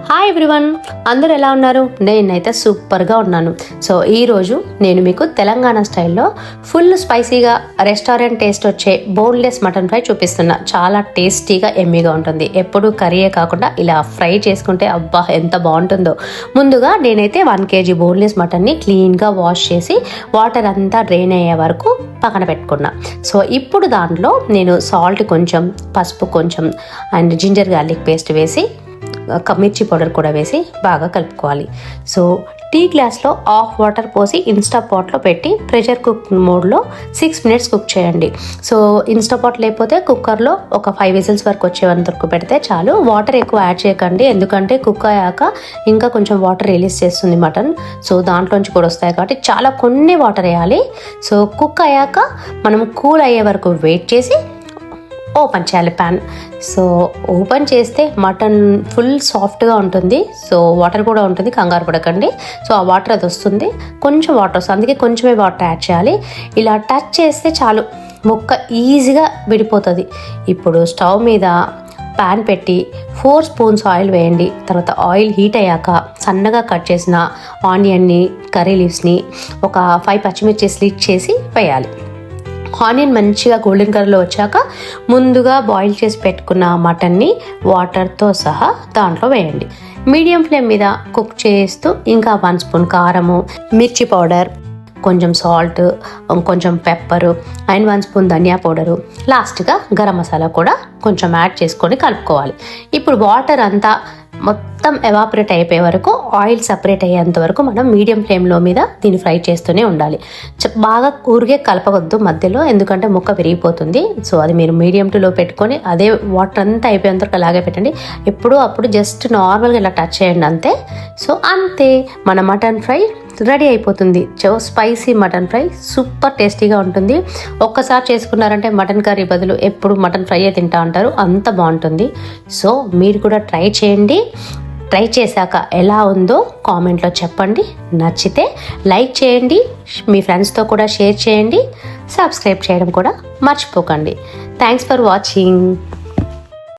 Hi everyone, అందరూ ఎలా ఉన్నారు? నేనైతే సూపర్గా ఉన్నాను. సో ఈరోజు నేను మీకు తెలంగాణ స్టైల్లో ఫుల్ స్పైసీగా రెస్టారెంట్ టేస్ట్ వచ్చే బోన్లెస్ మటన్ ఫ్రై చూపిస్తున్నా. చాలా టేస్టీగా ఎమ్మీగా ఉంటుంది. ఎప్పుడు కర్రీయే కాకుండా ఇలా ఫ్రై చేసుకుంటే అబ్బా ఎంత బాగుంటుందో. ముందుగా నేనైతే 1 kg బోన్లెస్ మటన్ని క్లీన్గా వాష్ చేసి వాటర్ అంతా డ్రైన్ అయ్యే వరకు పక్కన పెట్టుకున్నా. సో ఇప్పుడు దాంట్లో నేను సాల్ట్ కొంచెం, పసుపు కొంచెం అండ్ జింజర్ గార్లిక్ పేస్ట్ వేసి మిర్చి పౌడర్ కూడా వేసి బాగా కలుపుకోవాలి. సో టీ గ్లాస్లో హాఫ్ వాటర్ పోసి ఇన్స్టా పాట్లో పెట్టి ప్రెషర్ కుక్ మోడ్లో 6 minutes కుక్ చేయండి. సో ఇన్స్టా పాట్ లేకపోతే కుక్కర్లో ఒక 5 whistles వరకు వచ్చేంత వరకు పెడితే చాలు. వాటర్ ఎక్కువ యాడ్ చేయకండి, ఎందుకంటే కుక్ అయ్యాక ఇంకా కొంచెం వాటర్ రిలీజ్ చేస్తుంది మటన్. సో దాంట్లోంచి కూడా వస్తాయి కాబట్టి చాలా కొన్ని వాటర్ వేయాలి. సో కుక్ అయ్యాక మనం కూల్ అయ్యే వరకు వెయిట్ చేసి ఓపెన్ చేయాలి ప్యాన్. సో ఓపెన్ చేస్తే మటన్ ఫుల్ సాఫ్ట్గా ఉంటుంది. సో వాటర్ కూడా ఉంటుంది, కంగారు పడకండి. సో ఆ వాటర్ అది వస్తుంది, కొంచెం వాటర్ వస్తుంది, అందుకే కొంచెమే వాటర్ యాడ్ చేయాలి. ఇలా టచ్ చేస్తే చాలు, ముక్క ఈజీగా విడిపోతుంది. ఇప్పుడు స్టవ్ మీద ప్యాన్ పెట్టి 4 spoons ఆయిల్ వేయండి. తర్వాత ఆయిల్ హీట్ అయ్యాక సన్నగా కట్ చేసిన ఆనియన్ని, కర్రీ లీవ్స్ని, ఒక 5 పచ్చిమిర్చి స్లిట్ చేసి వేయాలి. ఆనియన్ మంచిగా గోల్డెన్ కలర్లో వచ్చాక ముందుగా బాయిల్ చేసి పెట్టుకున్న మటన్ని వాటర్తో సహా దాంట్లో వేయండి. మీడియం ఫ్లేమ్ మీద కుక్ చేస్తూ ఇంకా 1 spoon కారము, మిర్చి పౌడర్, కొంచెం సాల్ట్, కొంచెం పెప్పరు అండ్ 1 spoon ధనియా పౌడరు, లాస్ట్గా గరం మసాలా కూడా కొంచెం యాడ్ చేసుకొని కలుపుకోవాలి. ఇప్పుడు వాటర్ అంతా మొత్తం ఎవాపరేట్ అయిపోయే వరకు, ఆయిల్ సపరేట్ అయ్యేంత వరకు మనం మీడియం ఫ్లేమ్లో మీద దీన్ని ఫ్రై చేస్తూనే ఉండాలి. బాగా ఊరికే కలపవద్దు మధ్యలో, ఎందుకంటే ముక్క విరిగిపోతుంది. సో అది మీరు మీడియం టు లో పెట్టుకొని అదే వాటర్ అంతా అయిపోయేంత వరకు అలాగే పెట్టండి. ఎప్పుడూ అప్పుడు జస్ట్ నార్మల్గా ఇలా టచ్ చేయండి అంతే. సో అంతే, మన మటన్ ఫ్రై రెడీ అయిపోతుంది. So spicy mutton fry super టేస్టీగా ఉంటుంది. ఒక్కసారి చేసుకున్నారంటే మటన్ కర్రీ బదులు ఎప్పుడు మటన్ ఫ్రై తింటా ఉంటారు, అంత బాగుంటుంది. సో మీరు కూడా ట్రై చేయండి. ట్రై చేశాక ఎలా ఉందో కామెంట్లో చెప్పండి. నచ్చితే లైక్ చేయండి, మీ ఫ్రెండ్స్తో కూడా షేర్ చేయండి, సబ్స్క్రైబ్ చేయడం కూడా మర్చిపోకండి. Thanks for watching.